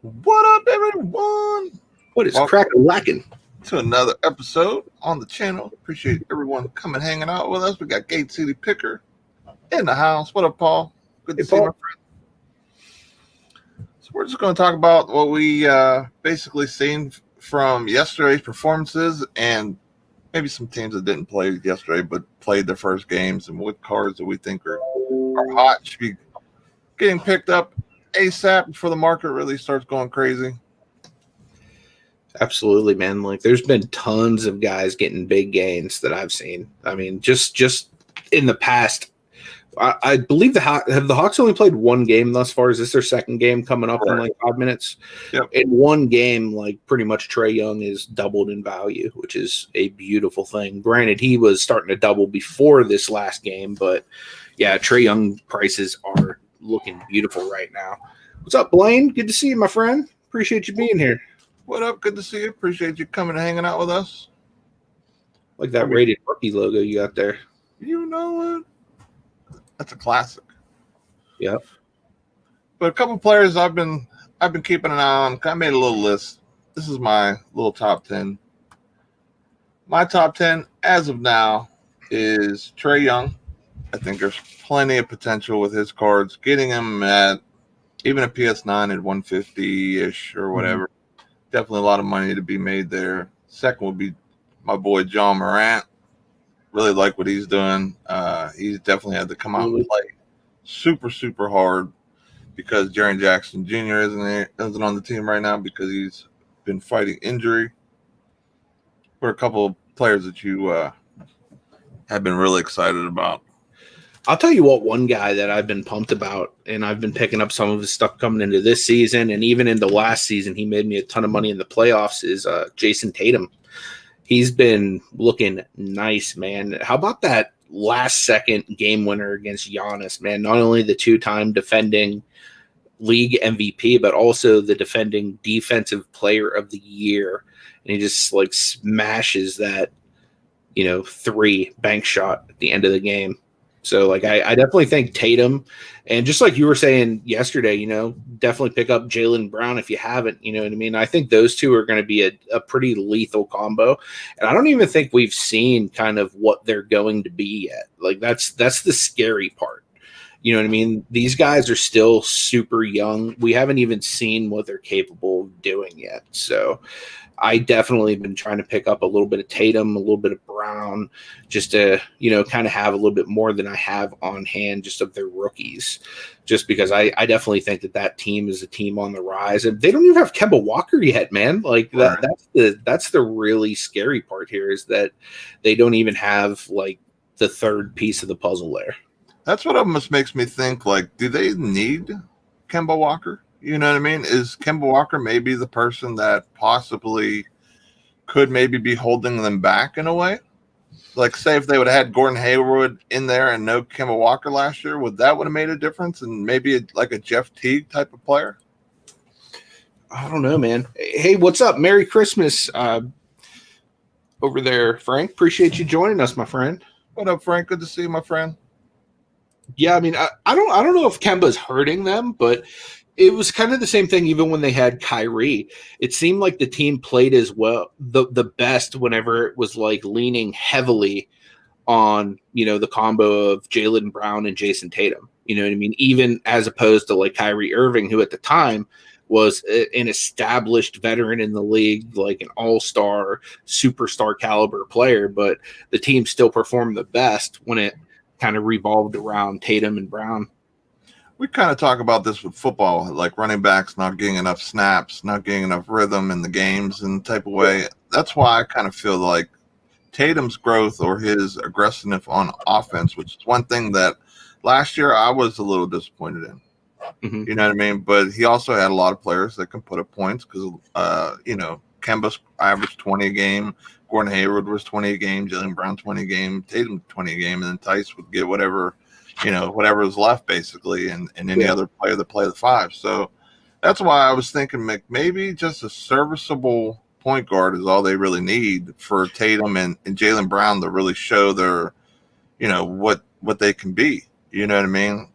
What up, everyone? What is Welcome cracking lacking? to another episode on the channel. Appreciate everyone coming hanging out with us. We got Gate City Picker in the house. What up, Paul? Good to see you, my friend. So we're just going to talk about what we basically seen from yesterday's performances and maybe some teams that didn't play yesterday but played their first games and what cards that we think are hot, should be getting picked up ASAP before the market really starts going crazy. Absolutely, man. Like, there's been tons of guys getting big gains that I've seen. I mean, just in the past, I believe the Hawks only played one game thus far. Is this their second game coming up in like 5 minutes? Yep. In one game, like pretty much Trae Young is doubled in value, which is a beautiful thing. Granted, he was starting to double before this last game, but yeah, Trae Young prices are looking beautiful right now. What's up, Blaine? Good to see you, my friend. Appreciate you being here. What up? Good to see you. Appreciate you coming and hanging out with us. Like that rated rookie logo you got there. You know what? That's a classic. Yep. But a couple players I've been keeping an eye on. I made a little list. This is my little top 10. My top 10 as of now is Trae Young. I think there's plenty of potential with his cards. Getting him at even a PS9 at 150-ish or whatever. Definitely a lot of money to be made there. Second would be my boy John Morant. Really like what he's doing. He's definitely had to come out and play super, super hard because Jaren Jackson Jr. isn't on the team right now because he's been fighting injury. For a couple of players that you have been really excited about. I'll tell you what, one guy that I've been pumped about, and I've been picking up some of his stuff coming into this season, and even into last season, he made me a ton of money in the playoffs, is Jason Tatum. He's been looking nice, man. How about that last-second game winner against Giannis, man? Not only the two-time defending league MVP, but also the defending defensive player of the year. And he just, like, smashes that, three bank shot at the end of the game. So, like, I definitely think Tatum, and just like you were saying yesterday, definitely pick up Jaylen Brown if you haven't, you know what I mean? I think those two are going to be a pretty lethal combo. And I don't even think we've seen kind of what they're going to be yet. Like, that's the scary part. You know what I mean? These guys are still super young. We haven't even seen what they're capable of doing yet. So I definitely have been trying to pick up a little bit of Tatum, a little bit of Brown, just to, kind of have a little bit more than I have on hand just of their rookies, just because I definitely think that team is a team on the rise. And they don't even have Kemba Walker yet, man. Like that's the really scary part here, is that they don't even have like the third piece of the puzzle there. That's what almost makes me think, like, do they need Kemba Walker? You know what I mean? Is Kemba Walker maybe the person that possibly could maybe be holding them back in a way? Like, say if they would have had Gordon Hayward in there and no Kemba Walker last year, would that have made a difference? And maybe like a Jeff Teague type of player? I don't know, man. Hey, what's up? Merry Christmas over there, Frank. Appreciate you joining us, my friend. What up, Frank? Good to see you, my friend. Yeah, I mean, I don't know if Kemba's hurting them, but it was kind of the same thing even when they had Kyrie. It seemed like the team played as well, the best whenever it was like leaning heavily on, the combo of Jaylen Brown and Jason Tatum. You know what I mean? Even as opposed to like Kyrie Irving, who at the time was an established veteran in the league, like an all-star, superstar caliber player, but the team still performed the best when it kind of revolved around Tatum and Brown. We kind of talk about this with football, like running backs not getting enough snaps, not getting enough rhythm in the games and type of way. That's why I kind of feel like Tatum's growth or his aggressiveness on offense, which is one thing that last year I was a little disappointed in. Mm-hmm. You know what I mean? But he also had a lot of players that can put up points because, Kemba averaged 20 a game. Gordon Hayward was 20 a game, Jaylen Brown 20 a game, Tatum 20 a game, and then Tice would get whatever was left basically, and any other player that played the five. So that's why I was thinking maybe just a serviceable point guard is all they really need for Tatum and Jaylen Brown to really show their, what they can be. You know what I mean?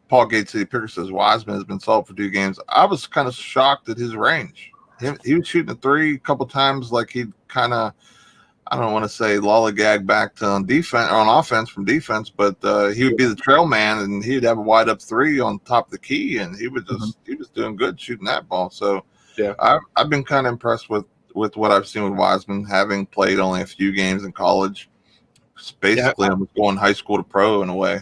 Paul Gates City Picker says Wiseman has been solid for 2 games. I was kind of shocked at his range. He was shooting a 3 a couple times, like he'd kind of, I don't want to say lollygag back to on offense from defense, but he would be the trail man and he'd have a wide up 3 on top of the key, and he was doing good shooting that ball. So yeah, I've been kind of impressed with what I've seen with Wiseman, having played only a few games in college. It's basically, I'm going high school to pro in a way.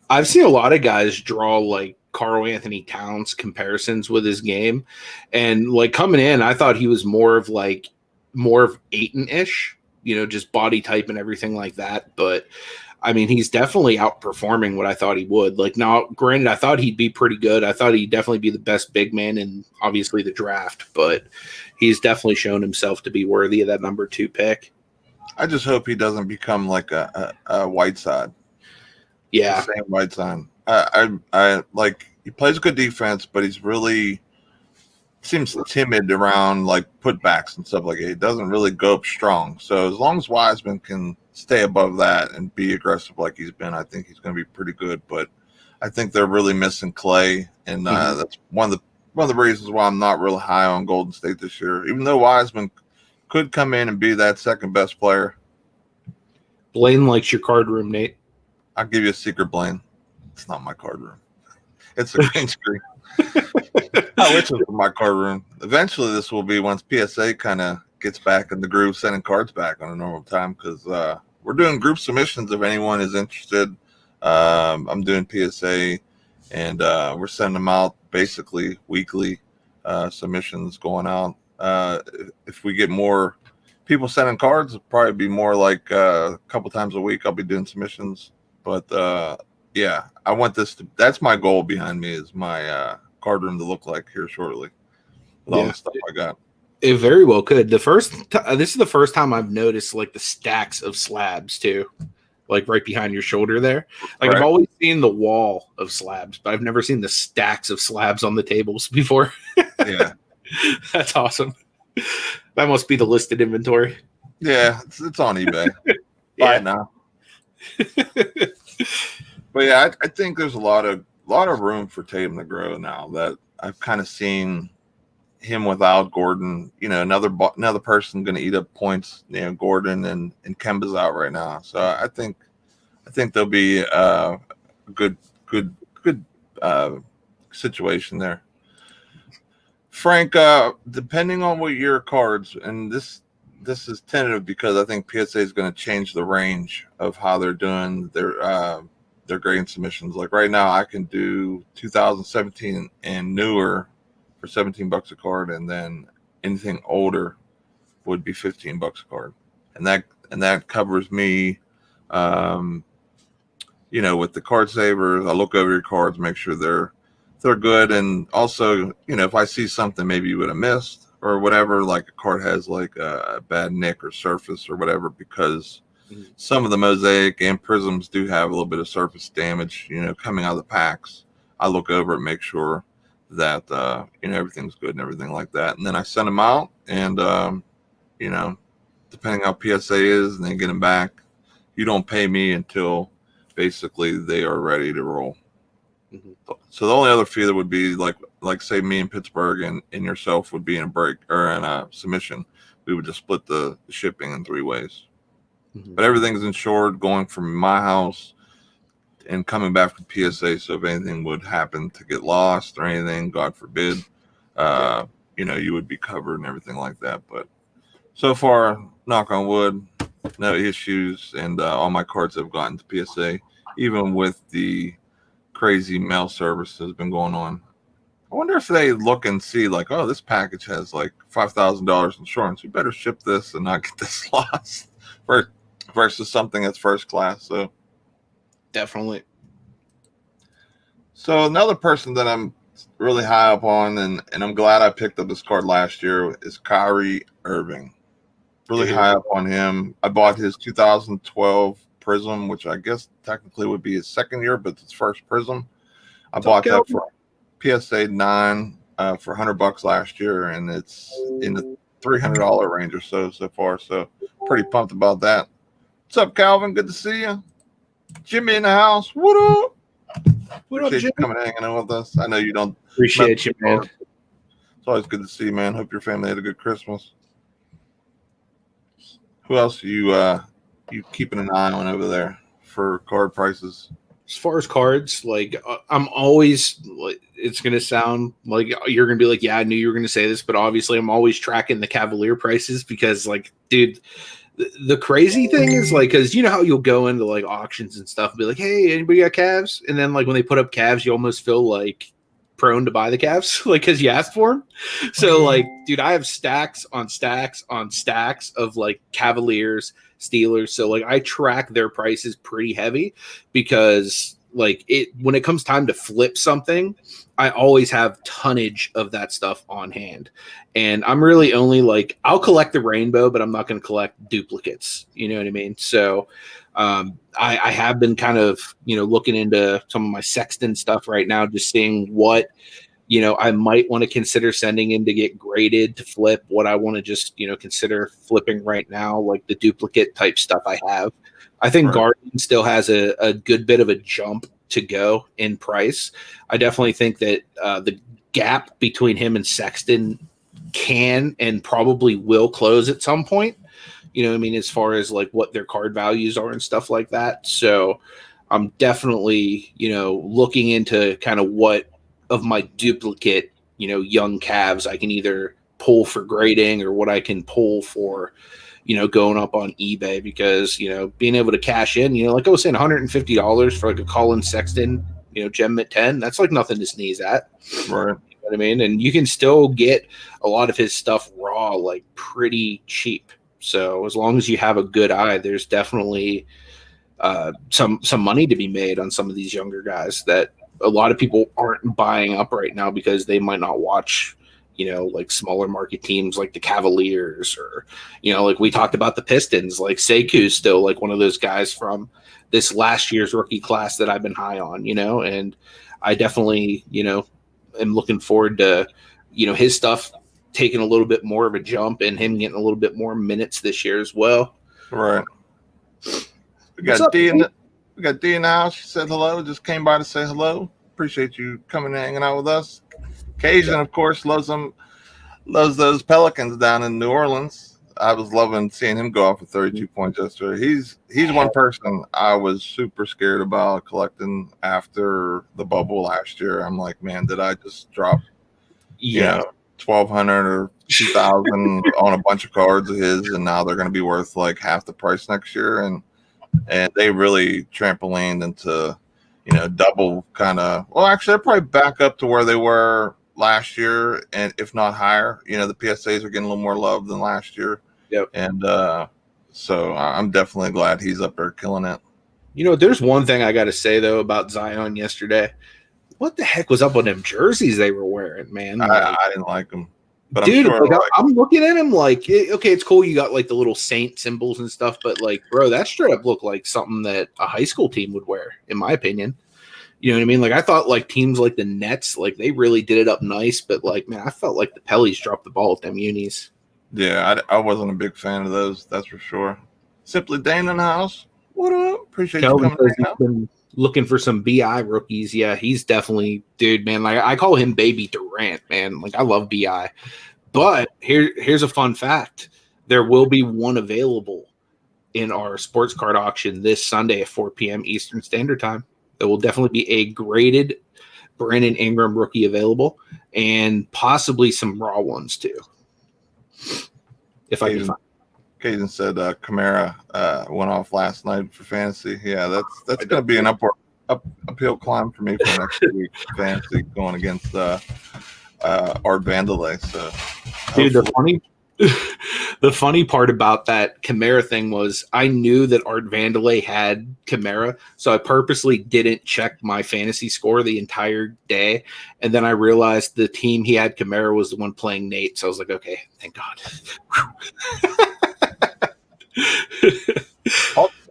I've seen a lot of guys draw like Karl Anthony Towns comparisons with his game, and like coming in, I thought he was more of Ayton-ish, just body type and everything like that. But I mean, he's definitely outperforming what I thought he would. Like now, granted, I thought he'd be pretty good. I thought he'd definitely be the best big man in obviously the draft, but he's definitely shown himself to be worthy of that number 2 pick. I just hope he doesn't become like a Whiteside. Yeah, the same Whiteside. I like, he plays good defense, but he's really seems timid around like putbacks and stuff like that. He doesn't really go up strong. So as long as Wiseman can stay above that and be aggressive like he's been, I think he's going to be pretty good. But I think they're really missing Clay, and that's one of the reasons why I'm not really high on Golden State this year. Even though Wiseman could come in and be that second best player. Blaine likes your card room, Nate. I'll give you a secret, Blaine. It's not my card room. It's a green screen. I wish it was my card room. Eventually, this will be once PSA kind of gets back in the groove, sending cards back on a normal time, because we're doing group submissions if anyone is interested. I'm doing PSA, and we're sending them out basically weekly submissions going out. If we get more people sending cards, it'll probably be more like a couple times a week I'll be doing submissions. But yeah, I want this to, that's my goal behind me, is my card room to look like here shortly with all the stuff I got. It very well could. This is the first time I've noticed like the stacks of slabs too, like right behind your shoulder there. Like I've always seen the wall of slabs, but I've never seen the stacks of slabs on the tables before. Yeah. That's awesome. That must be the listed inventory. Yeah, it's on eBay. Buy it now. But yeah, I think there's a lot of room for Tatum to grow now that I've kind of seen him without Gordon. Another person going to eat up points. Gordon and Kemba's out right now, so I think there'll be a good situation there. Frank, depending on what your cards, and this is tentative because I think PSA is going to change the range of how they're doing their grading submissions. Like right now, I can do 2017 and newer for $17 a card, and then anything older would be $15 a card, and that covers me. With the card savers, I look over your cards, make sure they're good, and also if I see something maybe you would have missed or whatever, like a card has like a bad nick or surface or whatever, because some of the mosaic and prisms do have a little bit of surface damage coming out of the packs. I look over and make sure that everything's good and everything like that, and then I send them out, and depending how PSA is, and then get them back. You don't pay me until basically they are ready to roll. So the only other fee that would be like say me and Pittsburgh and yourself would be in a break or in a submission. We would just split the shipping in 3 ways. But everything's insured going from my house and coming back from PSA. So if anything would happen to get lost or anything, God forbid, you would be covered and everything like that. But so far, knock on wood, no issues, and all my cards have gotten to PSA, even with the crazy mail service that's been going on. I wonder if they look and see like, oh, this package has like $5,000 insurance. We better ship this and not get this lost versus something that's first class. So definitely. So another person that I'm really high up on, and I'm glad I picked up this card last year, is Kyrie Irving. Really high up on him. I bought his 2012 Prism, which I guess technically would be his second year, but it's his first Prism. I bought that for PSA 9 for $100 last year, and it's in the $300 range or so far. So pretty pumped about that. What's up, Calvin? Good to see you. Jimmy in the house. What up? What up, Appreciate Jim? you coming and hanging out with us. I know you don't. Appreciate you, man. It's always good to see you, man. Hope your family had a good Christmas. Who else are you keeping an eye on over there for card prices? As far as cards, I'm always it's gonna sound like you're gonna be like, yeah, I knew you were gonna say this, but obviously I'm always tracking the Cavalier prices because, dude, the crazy thing is because you know how you'll go into auctions and stuff and be like, hey, anybody got Cavs? And then when they put up Cavs, you almost feel prone to buy the Cavs because you asked for them. So dude, I have stacks on stacks on stacks of Cavaliers, Steelers. So I track their prices pretty heavy because when it comes time to flip something, I always have tonnage of that stuff on hand. And I'm really only I'll collect the rainbow, but I'm not going to collect duplicates. You know what I mean? So I have been kind of, looking into some of my Sexton stuff right now, just seeing what, I might want to consider sending in to get graded to flip, what I want to just, consider flipping right now, the duplicate type stuff I have. I think Garden still has a good bit of a jump to go in price. I definitely think that the gap between him and Sexton can and probably will close at some point. You know what I mean? As far as what their card values are and stuff like that. So I'm definitely, looking into kind of what of my duplicate, young Cavs I can either pull for grading or what I can pull for, going up on eBay because, being able to cash in, like I was saying, $150 for a Colin Sexton, gem at 10, that's nothing to sneeze at. Right. You know what I mean? And you can still get a lot of his stuff raw, pretty cheap. So as long as you have a good eye, there's definitely some money to be made on some of these younger guys that a lot of people aren't buying up right now because they might not watch, smaller market teams like the Cavaliers or, we talked about the Pistons, Seku's still one of those guys from this last year's rookie class that I've been high on, and I definitely, am looking forward to, his stuff taking a little bit more of a jump and him getting a little bit more minutes this year as well. Right. We got D in the house. She said hello. Just came by to say hello. Appreciate you coming and hanging out with us. Cajun, of course, loves those Pelicans down in New Orleans. I was loving seeing him go off for 32 points yesterday. He's one person I was super scared about collecting after the bubble last year. I'm like, man, did I just drop 1,200 or 2,000 on a bunch of cards of his, and now they're going to be worth half the price next year, and they really trampolined into double kind of. Well, actually, they're probably back up to where they were last year, and if not higher. The PSAs are getting a little more love than last year. Yep. And so I'm definitely glad he's up there killing it. There's one thing I got to say though about Zion yesterday. What the heck was up with them jerseys they were wearing, man? I didn't like them. But dude, I'm sure I'm looking at him okay, it's cool. You got the little saint symbols and stuff, but bro, that straight up looked like something that a high school team would wear, in my opinion. You know what I mean? I thought teams like the Nets, they really did it up nice, but man, I felt like the Pellies dropped the ball at them unis. Yeah, I wasn't a big fan of those, that's for sure. Simply Dane in the house. What up? Appreciate Kelvin you coming out. Been looking for some BI rookies. Yeah, he's definitely, dude, man. I call him Baby Durant, man. I love BI. But here's a fun fact. There will be one available in our sports card auction this Sunday at 4 p.m. Eastern Standard Time. There will definitely be a graded Brandon Ingram rookie available and possibly some raw ones too. If I can find. Caden said Kamara went off last night for fantasy. Yeah, that's going to be an uphill climb for me for next week. Fantasy going against Art Vandelay. So, dude, the funny part about that Kamara thing was I knew that Art Vandelay had Kamara, so I purposely didn't check my fantasy score the entire day, and then I realized the team he had Kamara was the one playing Nate. So I was like, okay, thank God.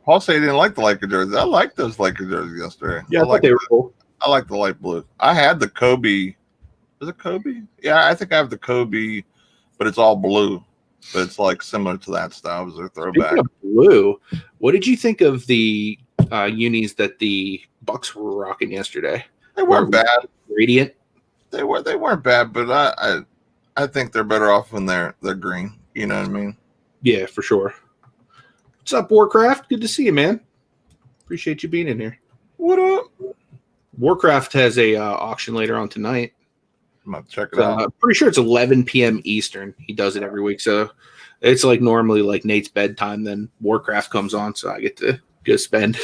Paul said he didn't like the Laker jerseys. I liked those Laker jerseys yesterday. Yeah, I thought they were cool. I like the light blue. I had the Kobe. Is it Kobe? Yeah, I think I have the Kobe, but it's all blue. But it's similar to that style. It was a throwback. Speaking of blue, what did you think of the unis that the Bucks were rocking yesterday? They weren't bad. Radiant. They weren't bad, but I think they're better off when they're green. You know what I mean? Yeah, for sure. What's up, Warcraft? Good to see you, man. Appreciate you being in here. What up? Warcraft has a auction later on tonight. I'm about to check it out. I'm pretty sure it's 11 p.m. Eastern. He does it every week, so it's like normally like Nate's bedtime. Then Warcraft comes on, so I get to go spend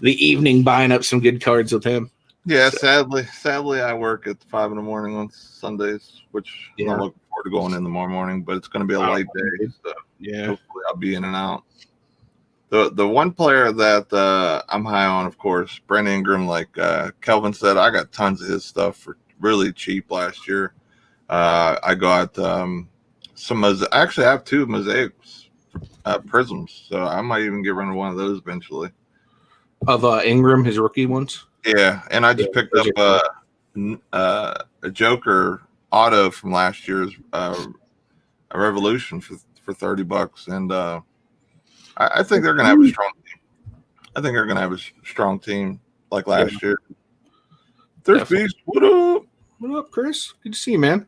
the evening buying up some good cards with him. Yeah, so. sadly, I work at 5 a.m. on Sundays, which I'm not looking forward to going in tomorrow morning. But it's going to be a light day, so hopefully I'll be in and out. The one player that I'm high on, of course, Brandon Ingram. Like Kelvin said, I got tons of his stuff for really cheap last year. I got some. Actually, I have 2 mosaics, prisms, so I might even get rid of one of those eventually. Of Ingram, his rookie ones. Yeah, and I just picked up a Joker auto from last year's a Revolution for $30, and I think they're going to have a strong team. I think they're going to have a strong team like last year. Third Beast, what up? What up, Chris? Good to see you, man.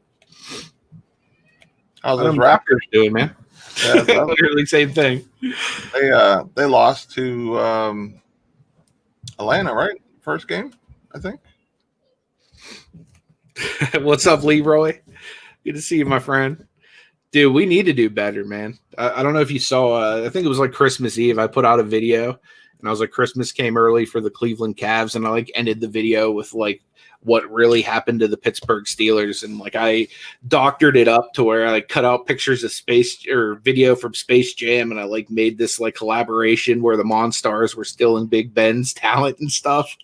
How's those Raptors doing, man? Yeah, literally same thing. They lost to Atlanta, right? First game, I think. What's up, Leroy? Good to see you, my friend. Dude, we need to do better, man. I don't know if you saw, I think it was like Christmas Eve. I put out a video, and I was like, Christmas came early for the Cleveland Cavs, and I like ended the video with like what really happened to the Pittsburgh Steelers, and like I doctored it up to where I cut out pictures of video from Space Jam, and I like made this like collaboration where the Monstars were still in Big Ben's talent and stuff.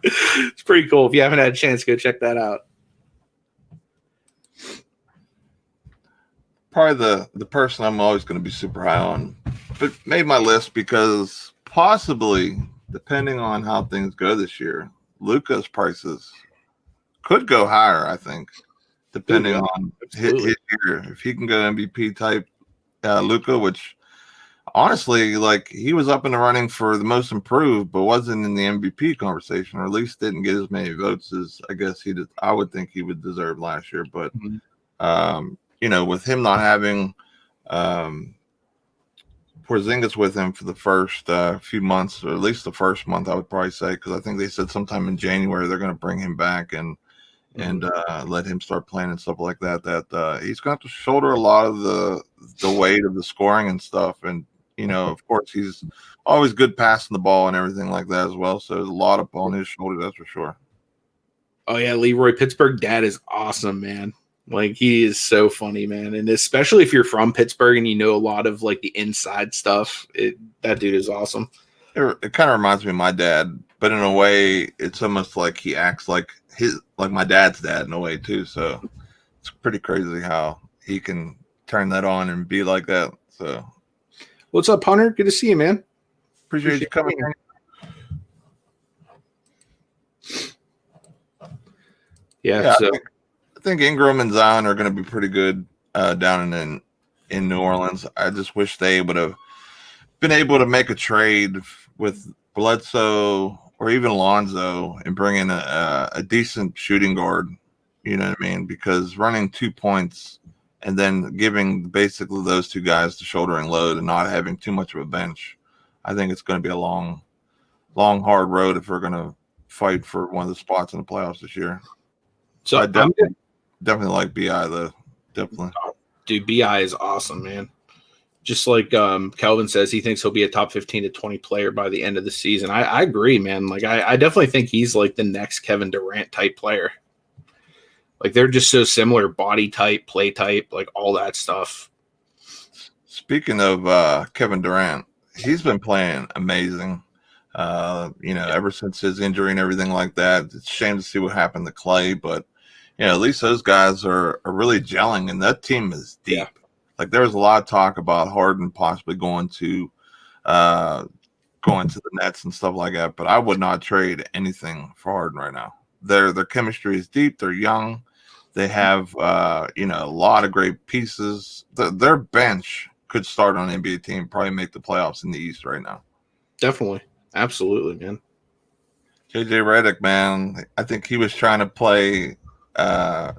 It's pretty cool. If you haven't had a chance, go check that out. Probably the person I'm always going to be super high on, but made my list because possibly, depending on how things go this year, Luka's prices could go higher, I think, depending on his year. If he can go MVP type Luka, which honestly, like he was up in the running for the most improved, but wasn't in the MVP conversation, or at least didn't get as many votes as I guess he did. I would think he would deserve last year, but with him not having Porzingis with him for the first few months, or at least the first month, I would probably say, because I think they said sometime in January they're going to bring him back and let him start playing and stuff like that. That he's going to have to shoulder a lot of the weight of the scoring and stuff. And of course, he's always good passing the ball and everything like that as well. So there's a lot up on his shoulder, that's for sure. Oh yeah, Leroy, Pittsburgh dad is awesome, man. Like he is so funny, man. And especially if you're from Pittsburgh and you know a lot of like the inside stuff, that dude is awesome. It kind of reminds me of my dad, but in a way, it's almost like he acts like my dad's dad in a way too. So it's pretty crazy how he can turn that on and be like that. So, what's up, Hunter? Good to see you, man. Appreciate you coming here. Yeah, so I think Ingram and Zion are going to be pretty good down in New Orleans. I just wish they would have been able to make a trade with Bledsoe or even Lonzo and bring in a decent shooting guard. You know what I mean? Because running 2 points and then giving basically those two guys the shouldering load and not having too much of a bench, I think it's going to be a long, hard road if we're going to fight for one of the spots in the playoffs this year. So I definitely like BI though. Definitely. Dude, BI is awesome, man. Just like Kelvin says, he thinks he'll be a top 15 to 20 player by the end of the season. I agree, man. Like I definitely think he's like the next Kevin Durant type player. Like they're just so similar, body type, play type, like all that stuff. Speaking of Kevin Durant, he's been playing amazing. Ever since his injury and everything like that. It's a shame to see what happened to Clay, but at least those guys are really gelling, and that team is deep. Yeah. Like there was a lot of talk about Harden possibly going to the Nets and stuff like that, but I would not trade anything for Harden right now. Their chemistry is deep. They're young. They have a lot of great pieces. Their bench could start on an NBA team, probably make the playoffs in the East right now. Definitely. Absolutely, man. JJ Reddick, man, I think he was trying to play on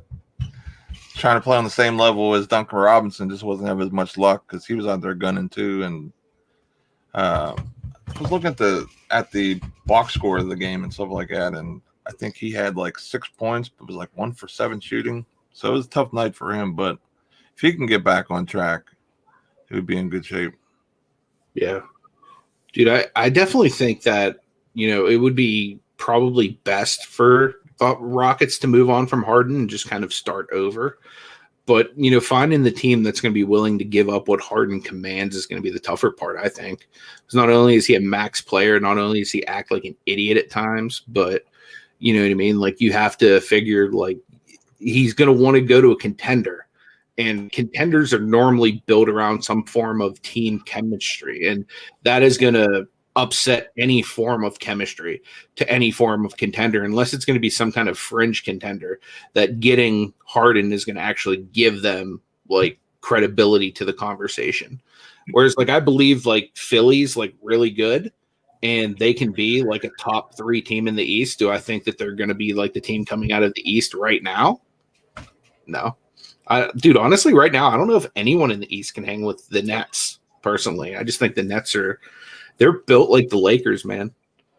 the same level as Duncan Robinson, just wasn't having as much luck because he was out there gunning too. And I was looking at the box score of the game and stuff like that, and I think he had like 6 points, but was like 1 for 7 shooting. So it was a tough night for him. But if he can get back on track, he would be in good shape. Yeah. Dude, I definitely think that, it would be probably best for Rockets to move on from Harden and just kind of start over. But, finding the team that's going to be willing to give up what Harden commands is going to be the tougher part, I think. Because not only is he a max player, not only does he act like an idiot at times, but, you know what I mean? Like, you have to figure, like, he's going to want to go to a contender. And contenders are normally built around some form of team chemistry. And that is going to upset any form of chemistry to any form of contender, unless it's going to be some kind of fringe contender that getting Harden is going to actually give them like credibility to the conversation. Whereas like, I believe like Philly's like really good and they can be like a top 3 team in the East. Do I think that they're going to be like the team coming out of the East right now? No. Dude, honestly, right now, I don't know if anyone in the East can hang with the Nets, personally. I just think the Nets they're built like the Lakers, man.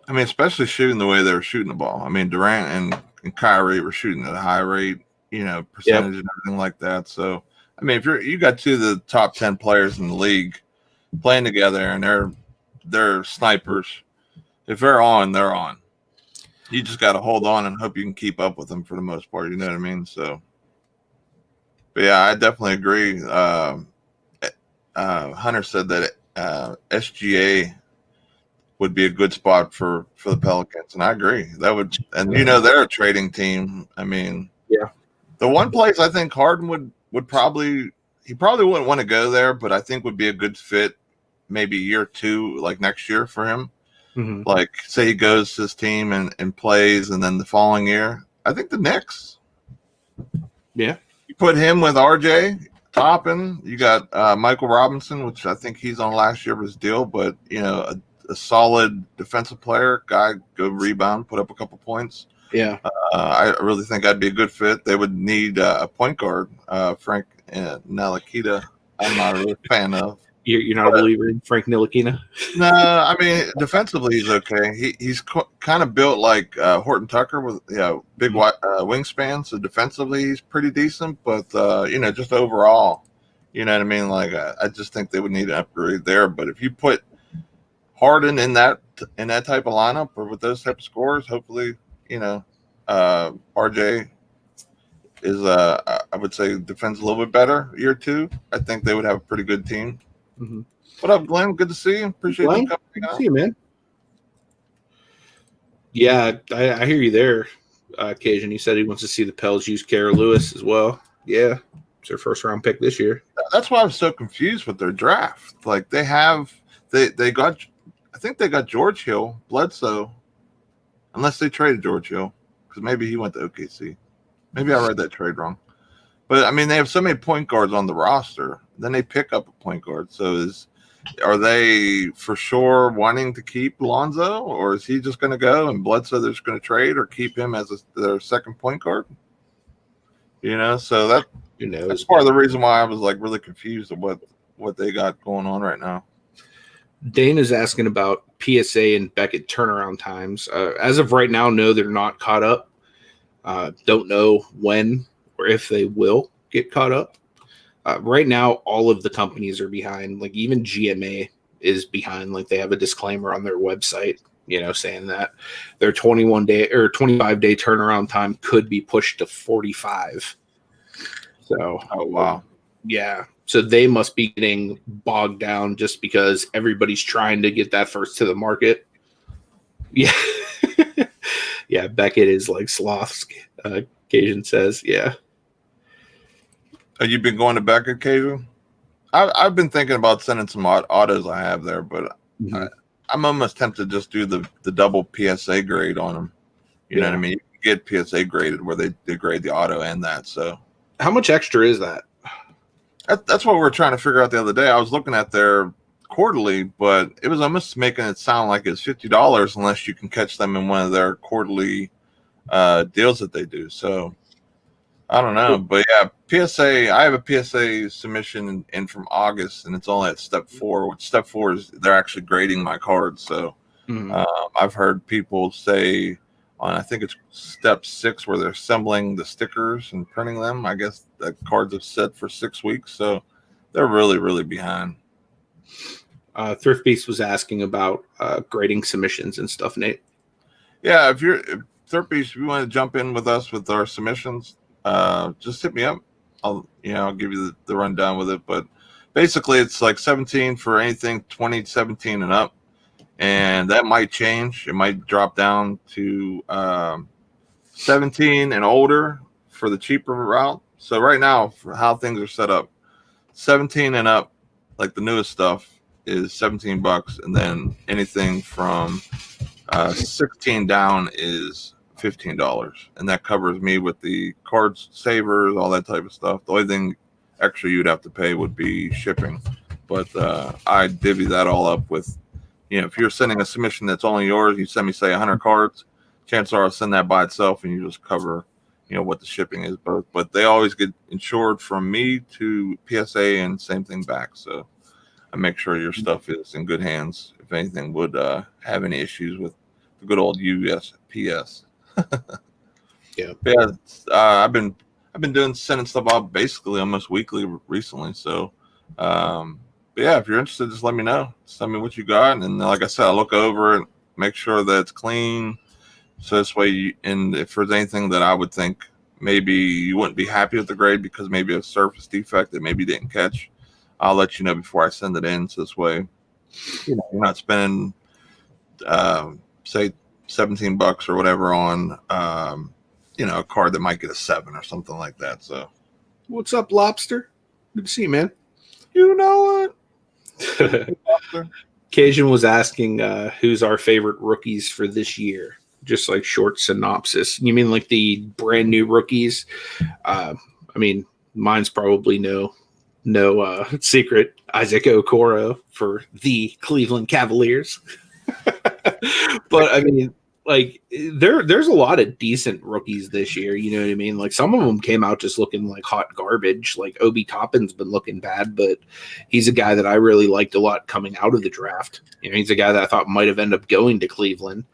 I mean, especially shooting the way they were shooting the ball. I mean, Durant and Kyrie were shooting at a high rate, percentage and everything like that. So, I mean, if you got 2 of the top 10 players in the league playing together and they're snipers, if they're on, they're on. You just got to hold on and hope you can keep up with them for the most part. You know what I mean? So. But yeah, I definitely agree. Hunter said that SGA would be a good spot for the Pelicans, and I agree. That would, and they're a trading team. I mean, yeah. The one place I think Harden would probably wouldn't want to go there, but I think would be a good fit, maybe year 2, like next year for him. Mm-hmm. Like say he goes to his team and plays, and then the following year, I think the Knicks. Yeah. You put him with RJ Toppin. You got Michael Robinson, which I think he's on last year of his deal, but a solid defensive player, guy, go rebound, put up a couple points. Yeah, I really think I'd be a good fit. They would need a point guard, Frank Nalakita. I'm not really a fan of. You're not a believer in Frank Ntilikina? No, I mean defensively he's okay. He's kind of built like Horton Tucker with big wingspan. So defensively he's pretty decent, but just overall, you know what I mean. Like I just think they would need an upgrade there. But if you put Harden in that type of lineup or with those type of scores, hopefully RJ is I would say defends a little bit better year 2. I think they would have a pretty good team. Mm-hmm. What up, Glenn? Good to see you. Appreciate you coming. Good to see you, man. Yeah, I hear you there, Cajun. He said he wants to see the Pels use Kara Lewis as well. Yeah, it's their first round pick this year. That's why I was so confused with their draft. Like they got, I think they got George Hill, Bledsoe, unless they traded George Hill because maybe he went to OKC. Maybe I read that trade wrong. But I mean, they have so many point guards on the roster. Then they pick up a point guard. So are they for sure wanting to keep Lonzo, or is he just going to go and Bledsoe they're just going to trade or keep him as their second point guard? So that's part of the reason why I was like really confused of what they got going on right now. Dane is asking about PSA and Beckett turnaround times. As of right now, no, they're not caught up. Don't know when or if they will get caught up. Right now, all of the companies are behind. Like even GMA is behind. Like they have a disclaimer on their website, saying that their 21-day or 25-day turnaround time could be pushed to 45. So, oh wow, yeah. So they must be getting bogged down just because everybody's trying to get that first to the market. Yeah, yeah. Beckett is like sloths. Cajun says, yeah. Have you been going to Beckett occasionally? I've been thinking about sending some autos I have there, but I'm almost tempted to just do the double PSA grade on them. You know what I mean? You can get PSA graded where they grade the auto and that. So how much extra is that? That's what we were trying to figure out the other day. I was looking at their quarterly, but it was almost making it sound like it's $50 unless you can catch them in one of their quarterly deals that they do. So I don't know, but yeah, PSA. I have a PSA submission in from August, and it's only at step 4. Which step 4 is they're actually grading my cards. So I've heard people say on, I think it's step 6, where they're assembling the stickers and printing them. I guess the cards have set for 6 weeks, so they're really, really behind. Thrift Beast was asking about grading submissions and stuff, Nate. Yeah, if Thrift Beast, if you want to jump in with us with our submissions, just hit me up. I'll give you the rundown with it. But basically, it's like 17 for anything 2017 and up, and that might change. It might drop down to 17 and older for the cheaper route. So right now, for how things are set up, 17 and up, like the newest stuff, is $17, and then anything from 16 down is $15, and that covers me with the cards, savers, all that type of stuff. The only thing extra you'd have to pay would be shipping, but I divvy that all up with, if you're sending a submission that's only yours, you send me say 100 cards, chances are I'll send that by itself, and you just cover what the shipping is. But they always get insured from me to PSA, and same thing back. So I make sure your stuff is in good hands if anything would have any issues with the good old USPS. Yeah. I've been sending stuff out basically almost weekly recently. So, but yeah, if you're interested, just let me know. Tell me what you got, and like I said, I'll look over it, make sure that it's clean. So this way, and if there's anything that I would think maybe you wouldn't be happy with the grade because maybe a surface defect that maybe you didn't catch, I'll let you know before I send it in. So this way, you're not spending, say, $17 or whatever on, a card that might get a 7 or something like that. So, what's up, Lobster? Good to see you, man. You know what? Cajun was asking who's our favorite rookies for this year. Just like short synopsis. You mean like the brand new rookies? I mean, mine's probably no secret. Isaac Okoro for the Cleveland Cavaliers. But I mean, like there's a lot of decent rookies this year. You know what I mean? Like some of them came out just looking like hot garbage. Like Obi Toppin's been looking bad, but he's a guy that I really liked a lot coming out of the draft. He's a guy that I thought might have ended up going to Cleveland.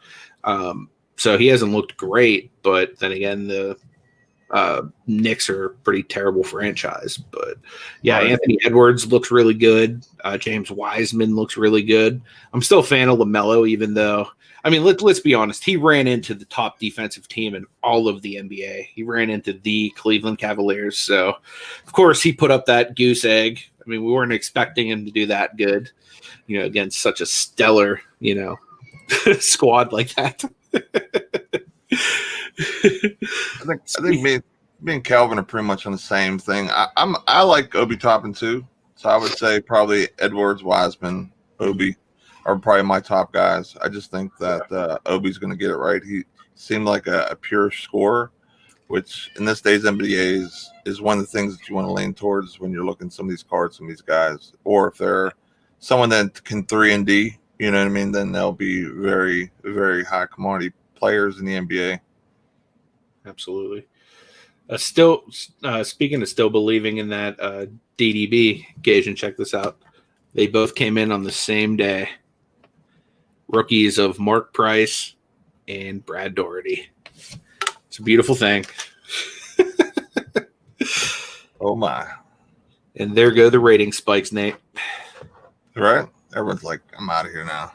So he hasn't looked great, but then again, the Knicks are a pretty terrible franchise. But yeah, right. Anthony Edwards looks really good. James Wiseman looks really good. I'm still a fan of LaMelo, even though, I mean, let's be honest, he ran into the top defensive team in all of the NBA. He ran into the Cleveland Cavaliers. So, of course, he put up that goose egg. I mean, we weren't expecting him to do that good, against such a stellar, squad like that. I think me and Calvin are pretty much on the same thing. I like Obi Toppin too, so I would say probably Edwards, Wiseman, Obi are probably my top guys. I just think that Obi's going to get it right. He seemed like a pure scorer, which in this day's NBA is one of the things that you want to lean towards when you're looking at some of these cards from these guys, or if they're someone that can 3 and D. You know what I mean? Then they'll be very, very high commodity players in the NBA. Absolutely. Still, speaking of still believing in that DDB, Gajan, check this out. They both came in on the same day. Rookies of Mark Price and Brad Daugherty. It's a beautiful thing. Oh, my. And there go the rating spikes, Nate. Right? Everyone's like, I'm out of here now.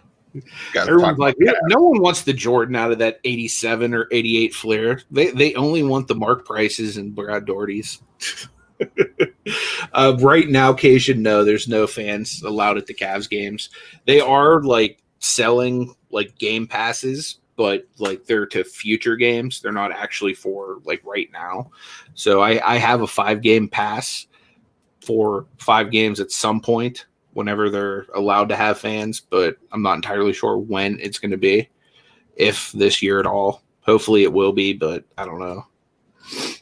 Everyone's like, no one wants the Jordan out of that 87 or 88 Flair. They only want the Mark Prices and Brad Daughertys. Right now, Cation, no, there's no fans allowed at the Cavs games. They are like selling like game passes, but like they're to future games. They're not actually for like right now. So I have a 5-game pass for 5 games at some point, whenever they're allowed to have fans, but I'm not entirely sure when it's going to be, if this year at all. Hopefully it will be, but I don't know.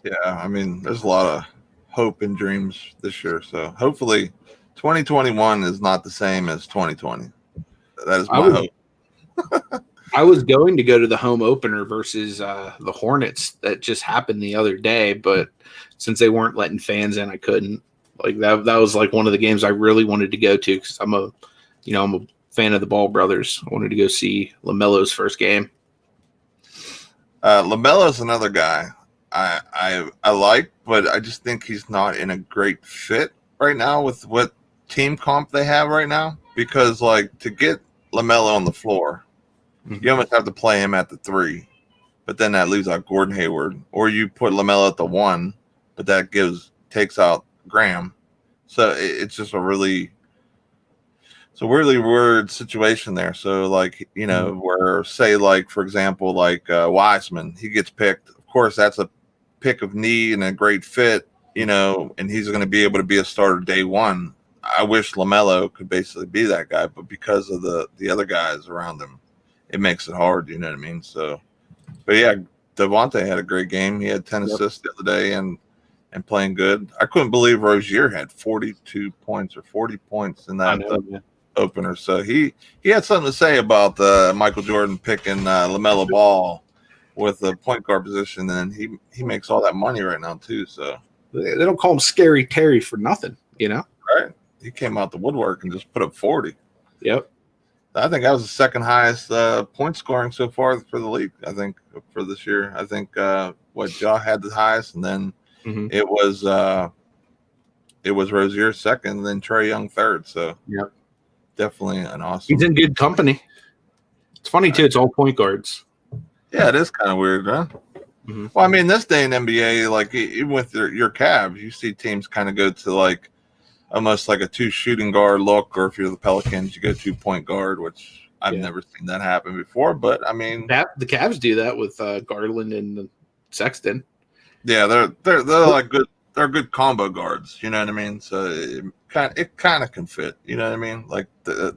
Yeah, I mean, there's a lot of hope and dreams this year, so hopefully 2021 is not the same as 2020. That is my hope. I was going to go to the home opener versus the Hornets that just happened the other day, but since they weren't letting fans in, I couldn't. Like that was like one of the games I really wanted to go to because I'm a fan of the Ball brothers. I wanted to go see LaMelo's first game. LaMelo's another guy I like, but I just think he's not in a great fit right now with what team comp they have right now. Because like to get LaMelo on the floor, you almost have to play him at the 3, but then that leaves out Gordon Hayward, or you put LaMelo at the 1, but that takes out Graham. So it's just a really weird situation there. So like, where say like, for example, like Wiseman, he gets picked. Of course, that's a pick of need and a great fit, and he's going to be able to be a starter day one. I wish LaMelo could basically be that guy, but because of the other guys around him, it makes it hard. You know what I mean? So, but yeah, Devontae had a great game. He had 10 assists the other day and playing good. I couldn't believe Rozier had 42 points or 40 points in that opener. So he had something to say about Michael Jordan picking LaMelo Ball with the point guard position, and he makes all that money right now too. So they don't call him Scary Terry for nothing, Right? He came out the woodwork and just put up 40. Yep. I think that was the second highest point scoring so far for the league. I think for this year. I think Ja had the highest, and then it was Rozier second, and then Trae Young third. So definitely an awesome. He's in good company. It's funny too. It's all point guards. Yeah, it is kind of weird, huh? Well, I mean, this day in NBA, like even with your Cavs, you see teams kind of go to like almost like a 2 shooting guard look, or if you're the Pelicans, you go 2 point guard, which I've never seen that happen before. But I mean, the Cavs do that with Garland and Sexton. Yeah, they're like good. They're good combo guards. You know what I mean? So it kind of can fit. You know what I mean? Like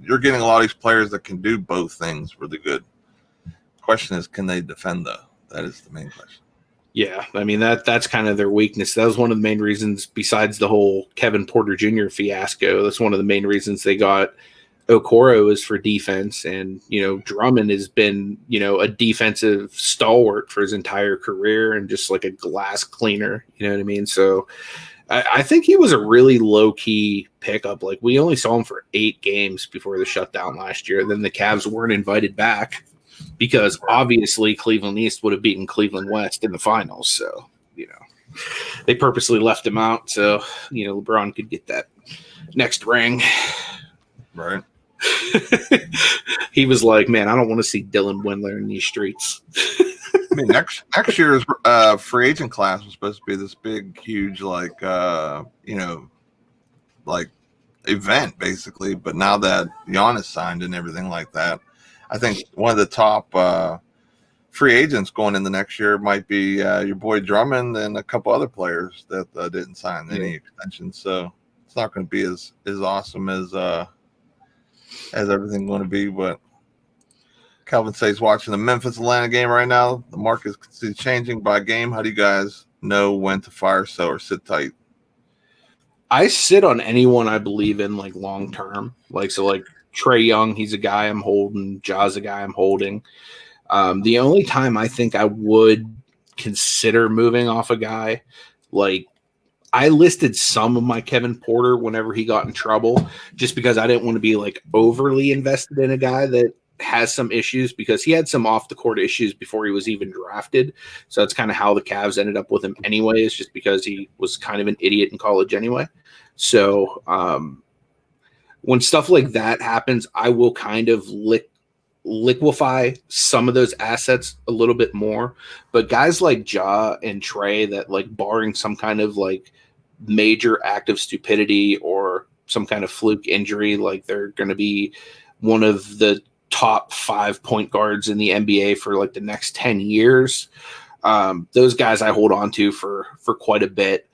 you're getting a lot of these players that can do both things really good. Question is, can they defend though? That is the main question. Yeah, I mean that's kind of their weakness. That was one of the main reasons, besides the whole Kevin Porter Jr. fiasco. That's one of the main reasons they got Okoro is for defense, and Drummond has been a defensive stalwart for his entire career and just like a glass cleaner. You know what I mean? So I think he was a really low key pickup. Like we only saw him for 8 games before the shutdown last year. Then the Cavs weren't invited back because obviously Cleveland East would have beaten Cleveland West in the finals. So they purposely left him out so LeBron could get that next ring. Right. He was like, man, I don't want to see Dylan Windler in these streets. I mean, next year's free agent class was supposed to be this big, huge, like event basically. But now that Giannis signed and everything like that, I think one of the top free agents going in the next year might be your boy Drummond and a couple other players that didn't sign any extensions. So it's not going to be as awesome as everything going to be. But Calvin says watching the Memphis Atlanta game right now. The market is changing by game. How do you guys know when to fire sell or sit tight? I sit on anyone I believe in like long term. Like Trae Young, he's a guy I'm holding. Ja's a guy I'm holding. The only time I think I would consider moving off a guy, like I listed some of my Kevin Porter whenever he got in trouble, just because I didn't want to be like overly invested in a guy that has some issues, because he had some off the court issues before he was even drafted. So that's kind of how the Cavs ended up with him anyway, is just because he was kind of an idiot in college anyway. So when stuff like that happens, I will kind of liquefy some of those assets a little bit more. But guys like Ja and Trae that, like, barring some kind of like major act of stupidity or some kind of fluke injury, like they're going to be one of the top 5 point guards in the NBA for like the next 10 years. Those guys I hold on to for quite a bit.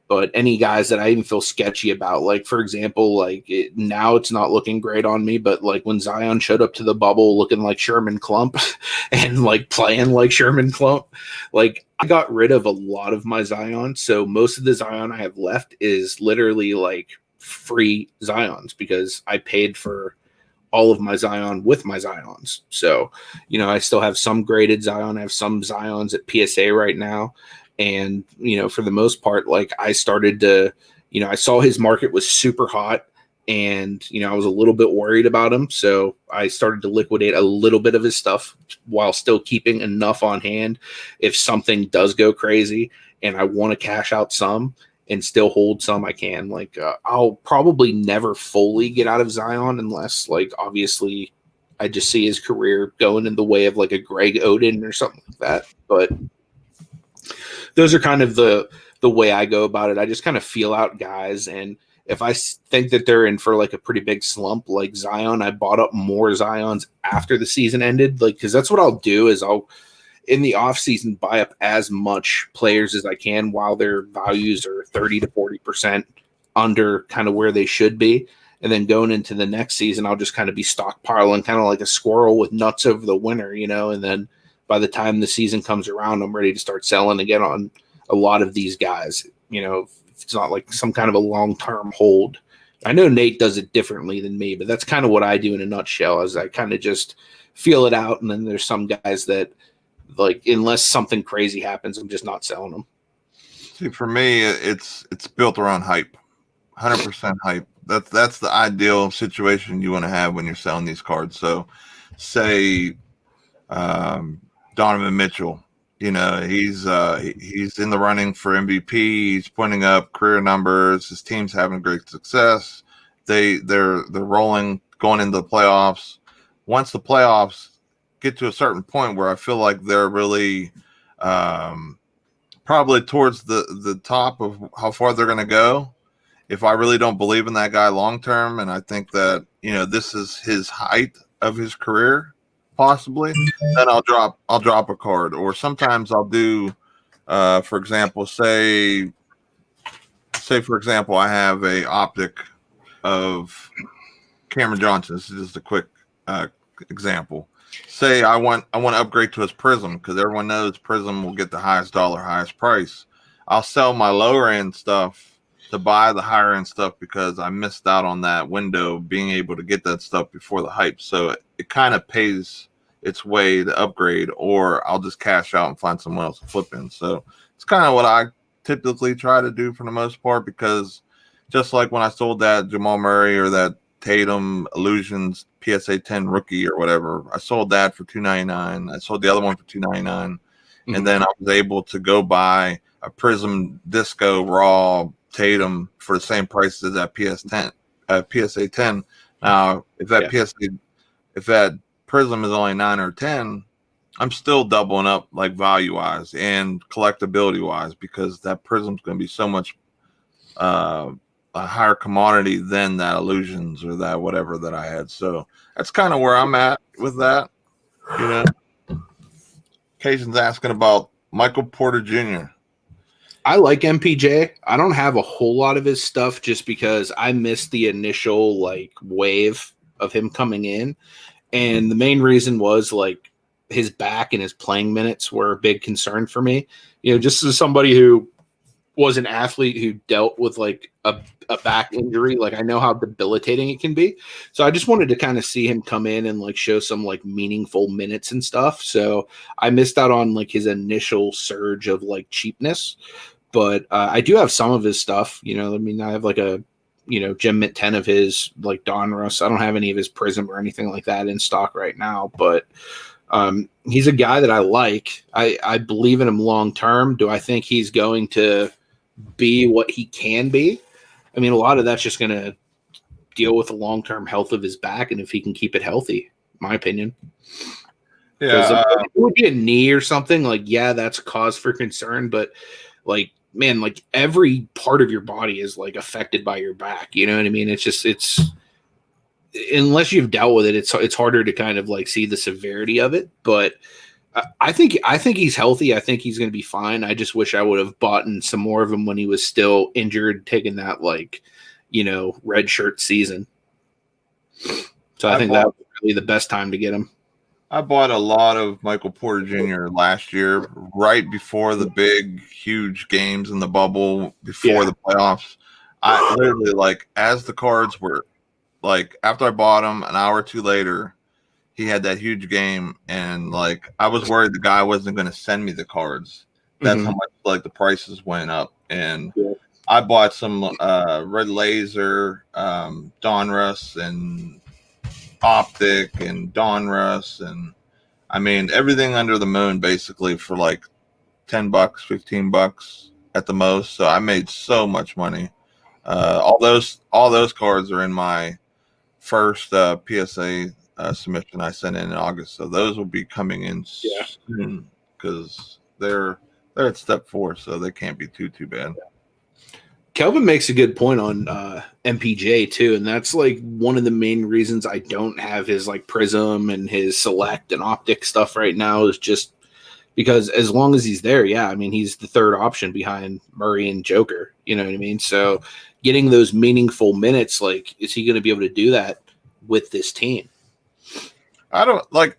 But any guys that I even feel sketchy about, like, for example, like now it's not looking great on me, but like when Zion showed up to the bubble looking like Sherman Klump and like playing like Sherman Klump, like I got rid of a lot of my Zion. So most of the Zion I have left is literally like free Zions because I paid for all of my Zion with my Zions. So, I still have some graded Zion. I have some Zions at PSA right now. And, for the most part, like I started to, I saw his market was super hot and, I was a little bit worried about him. So I started to liquidate a little bit of his stuff while still keeping enough on hand. If something does go crazy and I want to cash out some and still hold some, I can. Like, I'll probably never fully get out of Zion unless, like, obviously I just see his career going in the way of like a Greg Oden or something like that. But those are kind of the way I go about it. I just kind of feel out guys, and if I think that they're in for like a pretty big slump, like Zion, I bought up more Zions after the season ended, like because that's what I'll do is I'll in the off season buy up as much players as I can while their values are 30 to 40% under kind of where they should be. And then going into the next season, I'll just kind of be stockpiling kind of like a squirrel with nuts over the winter, and then by the time the season comes around, I'm ready to start selling again on a lot of these guys. It's not like some kind of a long-term hold. I know Nate does it differently than me, but that's kind of what I do in a nutshell is I kind of just feel it out. And then there's some guys that like, unless something crazy happens, I'm just not selling them. See, for me, it's built around hype, 100% hype. That's the ideal situation you want to have when you're selling these cards. So say, Donovan Mitchell, he's in the running for MVP. He's putting up career numbers. His team's having great success. They're rolling going into the playoffs. Once the playoffs get to a certain point where I feel like they're really probably towards the top of how far they're going to go. If I really don't believe in that guy long term, and I think that this is his height of his career, possibly, then I'll drop a card. Or sometimes I'll do, for example, say for example, I have a optic of Cameron Johnson. This is just a quick example. Say I want to upgrade to his Prism because everyone knows Prism will get the highest dollar, highest price. I'll sell my lower end stuff to buy the higher end stuff because I missed out on that window being able to get that stuff before the hype. So it kind of pays its way to upgrade, or I'll just cash out and find someone else to flip in. So it's kind of what I typically try to do for the most part, because just like when I sold that Jamal Murray or that Tatum Illusions PSA 10 rookie or whatever, I sold that for $299. I sold the other one for $299, and then I was able to go buy a Prism Disco Raw Tatum for the same price as that PSA 10. Now, if that Prism is only 9 or 10, I'm still doubling up like value wise and collectability wise, because that Prism's going to be so much a higher commodity than that Illusions or that whatever that I had. So that's kind of where I'm at with that. Occasion's asking about Michael Porter Jr. I like MPJ. I don't have a whole lot of his stuff just because I missed the initial like wave of him coming in. And the main reason was like his back and his playing minutes were a big concern for me. Just as somebody who was an athlete who dealt with like a back injury, like I know how debilitating it can be. So I just wanted to kind of see him come in and like show some like meaningful minutes and stuff. So I missed out on like his initial surge of like cheapness, but I do have some of his stuff. I have like a Gem Mint 10 of his, like Donruss. I don't have any of his Prism or anything like that in stock right now, but he's a guy that I like. I believe in him long term. Do I think he's going to be what he can be? I mean, a lot of that's just going to deal with the long term health of his back, and if he can keep it healthy, my opinion. Yeah, if it would be a knee or something, like, yeah, that's cause for concern, but like, man, like every part of your body is like affected by your back. You know what I mean? It's unless you've dealt with it, it's harder to kind of like see the severity of it. But I think he's healthy. I think he's going to be fine. I just wish I would have bought in some more of him when he was still injured, taking that like, red shirt season. So I think that was really the best time to get him. I bought a lot of Michael Porter Jr. last year, right before the big, huge games in the bubble, before the playoffs. I literally, like, as the cards were, like, after I bought them, an hour or two later, he had that huge game, and, like, I was worried the guy wasn't going to send me the cards. That's how much, like, the prices went up. And I bought some Red Laser, Donruss, and Optic, and Donruss, and I mean everything under the moon, basically, for like $10, $15 at the most. So I made so much money. All those cards are in my first PSA submission I sent in August. So those will be coming in soon because they're at step 4, so they can't be too bad. Kelvin makes a good point on MPJ too, and that's like one of the main reasons I don't have his like Prism and his Select and Optic stuff right now is just because as long as he's there, I mean, he's the third option behind Murray and Joker. You know what I mean? So getting those meaningful minutes, like, is he going to be able to do that with this team? I don't like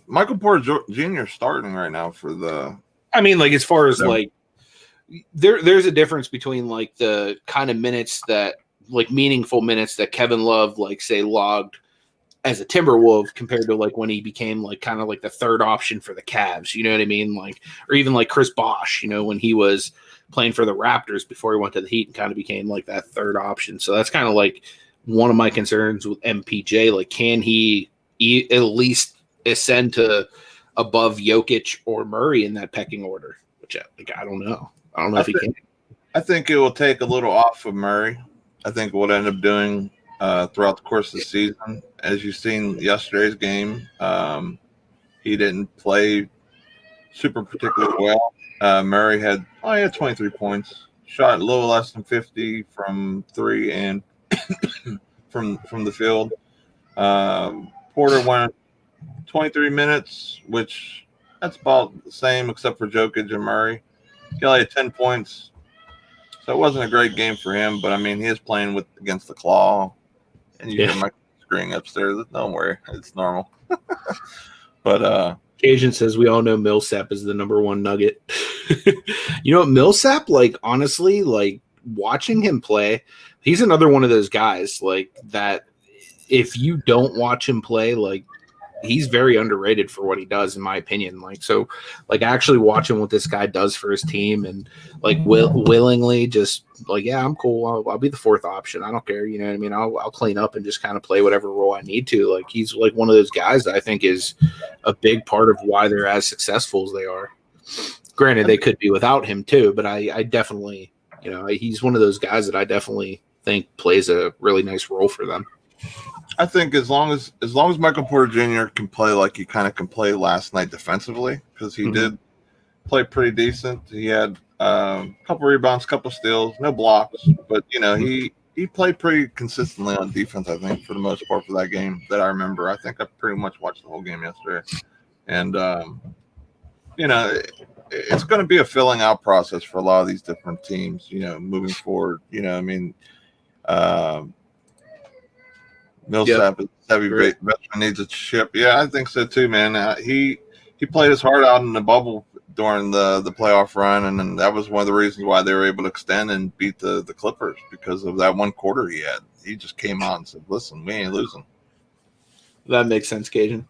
Michael Porter Jr. starting right now for the. I mean, like, as far as like. There's a difference between like the kind of minutes that like meaningful minutes that Kevin Love like say logged as a Timberwolf compared to like when he became like kind of like the third option for the Cavs, you know what I mean? Like, or even like Chris Bosh, you know, when he was playing for the Raptors before he went to the Heat and kind of became like that third option. So that's kind of like one of my concerns with MPJ. Like, can he at least ascend to above Jokic or Murray in that pecking order? Which I don't know. I don't know if he can. I think it will take a little off of Murray. I think what end up doing throughout the course of the season, as you've seen yesterday's game, he didn't play super particularly well. Murray had 23 points, shot a little less than 50 from 3 and from the field. Porter went 23 minutes, which that's about the same except for Jokic and Murray. He only had 10 points, so it wasn't a great game for him. But I mean, he is playing against the Claw, and you hear my screaming upstairs. Don't worry, it's normal. But Cajun says we all know Millsap is the number one Nugget. You know, Millsap, like, honestly, like, watching him play, he's another one of those guys like that. If you don't watch him play, like, he's very underrated for what he does, in my opinion. Like, so, like, actually watching what this guy does for his team and like willingly just like, yeah, I'm cool. I'll be the fourth option. I don't care. You know what I mean? I'll clean up and just kind of play whatever role I need to. Like, he's like one of those guys that I think is a big part of why they're as successful as they are. Granted, they could be without him too, but I definitely, you know, he's one of those guys that I definitely think plays a really nice role for them. I think as long as Michael Porter Jr. can play like he kind of can play last night defensively, because he did play pretty decent. He had a couple rebounds, couple steals, no blocks, but you know he played pretty consistently on defense. I think for the most part for that game that I remember. I think I pretty much watched the whole game yesterday, and you know it's going to be a filling out process for a lot of these different teams. You know, moving forward. You know, I mean. Millsap is heavy veteran, needs a chip. Yeah, I think so too, man. He played his heart out in the bubble during the playoff run, and then that was one of the reasons why they were able to extend and beat the Clippers, because of that one quarter he had. He just came out and said, "Listen, we ain't losing." That makes sense, Cajun.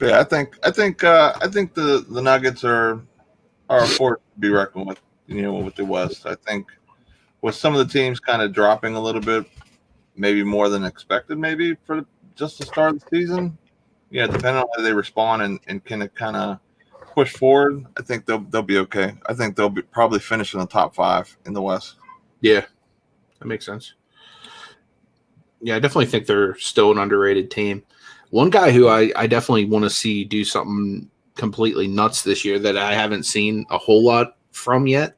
Yeah, I think the Nuggets are a force to be reckoned with. You know, with the West, I think. With some of the teams kind of dropping a little bit, maybe more than expected, maybe for just the start of the season. Yeah, depending on how they respond and can kind of push forward, I think they'll be okay. I think they'll be probably finish in the top 5 in the West. Yeah, that makes sense. Yeah, I definitely think they're still an underrated team. One guy who I definitely want to see do something completely nuts this year that I haven't seen a whole lot from yet,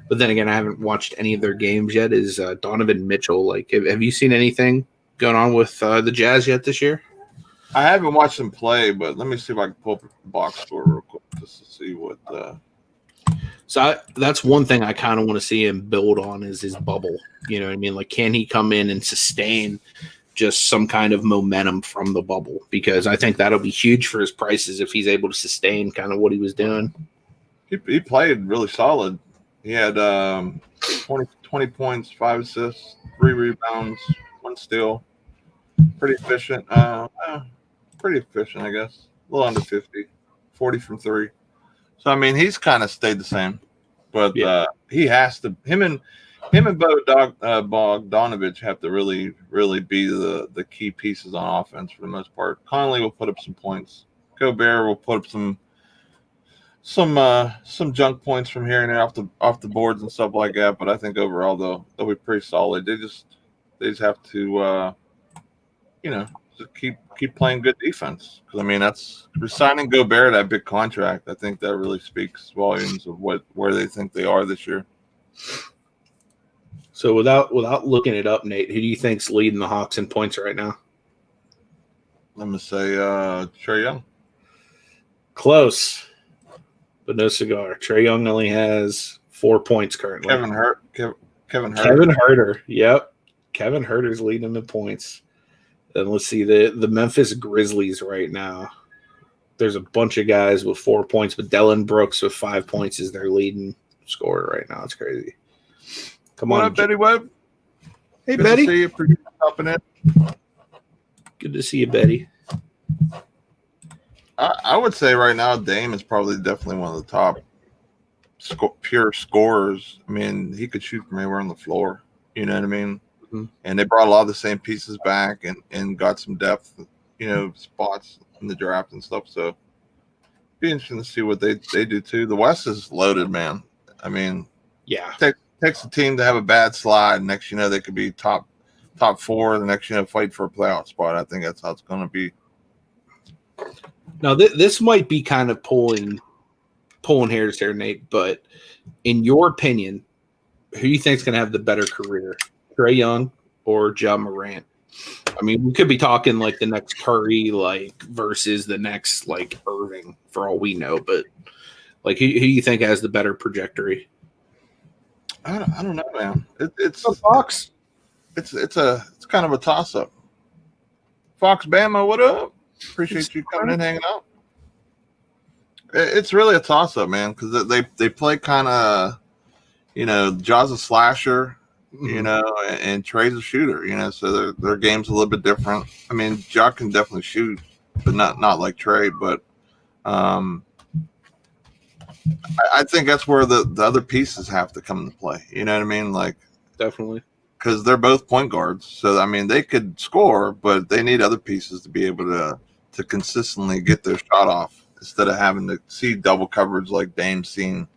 but then again, I haven't watched any of their games yet, is Donovan Mitchell. Like, have you seen anything going on with the Jazz yet this year? I haven't watched them play, but let me see if I can pull up the box score real quick just to see what. So that's one thing I kind of want to see him build on is his bubble. You know what I mean? Like, can he come in and sustain just some kind of momentum from the bubble? Because I think that'll be huge for his prices if he's able to sustain kind of what he was doing. He played really solid. He had 20 points, 5 assists, 3 rebounds, 1 steal. Pretty efficient. Pretty efficient, I guess. A little under 50, 40 from 3. So I mean, he's kind of stayed the same, but he has to. Him and Bogdanovich have to really be the key pieces on offense for the most part. Conley will put up some points. Gobert will put up some junk points from here and there off the boards and stuff like that. But I think overall they'll be pretty solid. They just have to just keep playing good defense. Because I mean, that's resigning Gobert that big contract. I think that really speaks volumes of where they think they are this year. So without looking it up, Nate, who do you think's leading the Hawks in points right now? Let me say Trae Young. Close, but no cigar. Trae Young only has 4 points currently. Kevin Huerter. Kevin Huerter. Yep. Kevin Huerter's leading the points. Then let's see the Memphis Grizzlies right now. There's a bunch of guys with 4 points, but Dillon Brooks with 5 points is their leading scorer right now. It's crazy. Come on, up, Betty Webb? Hey, Good Betty. To see you. Appreciate you hopping in. Good to see you, Betty. I would say right now Dame is probably definitely one of the top pure scorers. I mean, he could shoot from anywhere on the floor. You know what I mean? Mm-hmm. And they brought a lot of the same pieces back and got some depth, spots in the draft and stuff. So it'd be interesting to see what they do too. The West is loaded, man. I mean, yeah. Takes a team to have a bad slide. Next, they could be top 4. The next, fight for a playoff spot. I think that's how it's going to be. Now, this might be kind of pulling hairs here, Nate. But in your opinion, who do you think is going to have the better career, Trae Young or Ja Morant? I mean, we could be talking like the next Curry, versus the next Irving, for all we know. But who do you think has the better trajectory? I don't know, man. It's Fox. It's kind of a toss up. Fox Bama, what up? Appreciate you coming in, hanging out. It's really a toss up, man, because they play kind of, Ja's a slasher, and Trae's a shooter, so their game's a little bit different. I mean, Ja can definitely shoot, but not like Trae, but I think that's where the other pieces have to come into play. You know what I mean? Definitely. Because they're both point guards. So, I mean, they could score, but they need other pieces to be able to consistently get their shot off instead of having to see double coverage like Dame's seen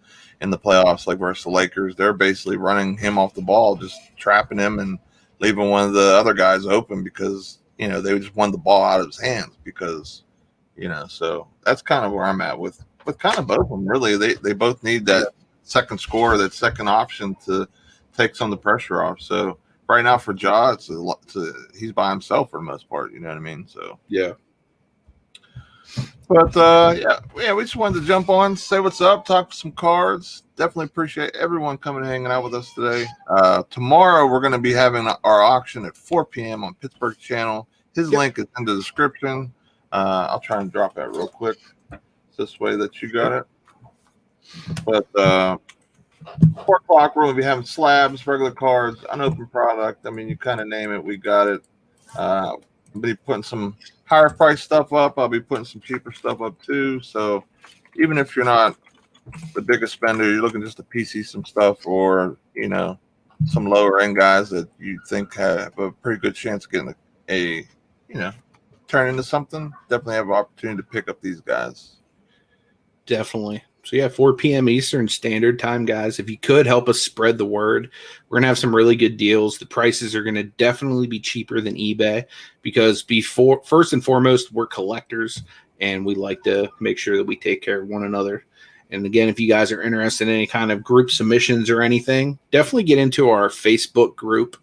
in the playoffs, versus the Lakers. They're basically running him off the ball, just trapping him and leaving one of the other guys open because, they just won the ball out of his hands because, so that's kind of where I'm at with kind of both of them, really. They both need that second scorer, that second option to take some of the pressure off. So right now for Ja, he's by himself for the most part. You know what I mean? So yeah. But we just wanted to jump on, say what's up, talk some cards. Definitely appreciate everyone coming and hanging out with us today. Tomorrow we're going to be having our auction at 4 p.m. on Picksburgh channel. His link is in the description. I'll try and drop that real quick. This way that you got it. But 4 o'clock, we're going to be having slabs, regular cards, unopened product. I mean, you kind of name it, we got it. I'll be putting some higher price stuff up. I'll be putting some cheaper stuff up too. So even if you're not the biggest spender, you're looking just to PC some stuff, or some lower end guys that you think have a pretty good chance of getting a turn into something, definitely have an opportunity to pick up these guys. Definitely. So 4 p.m. Eastern Standard Time, guys. If you could help us spread the word, we're going to have some really good deals. The prices are going to definitely be cheaper than eBay because first and foremost, we're collectors and we like to make sure that we take care of one another. And again, if you guys are interested in any kind of group submissions or anything, definitely get into our Facebook group.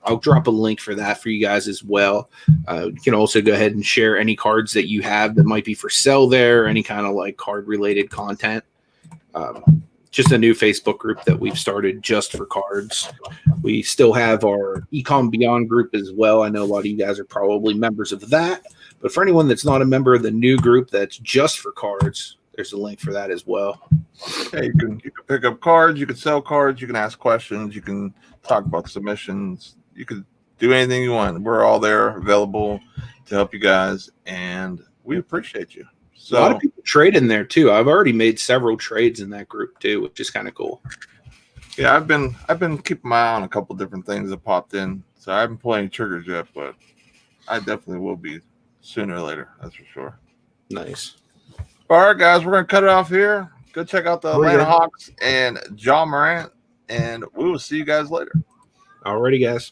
I'll drop a link for that for you guys as well. You can also go ahead and share any cards that you have that might be for sale there, or any kind of card-related content. Just a new Facebook group that we've started just for cards. We still have our Econ Beyond group as well. I know a lot of you guys are probably members of that. But for anyone that's not a member of the new group that's just for cards, there's a link for that as well. Yeah, you can pick up cards, you can sell cards, you can ask questions, you can talk about submissions, you can do anything you want. We're all there available to help you guys, and we appreciate you. So A lot of people trade in there too. I've already made several trades in that group too, which is kind of cool. yeah, I've been keeping my eye on a couple different things that popped in. So I haven't played any triggers yet, but I definitely will be sooner or later. That's for sure. Nice. All right, guys, we're gonna cut it off here. Go check out the Atlanta Okay. Hawks and John Morant, and we will see you guys later. Alrighty, guys.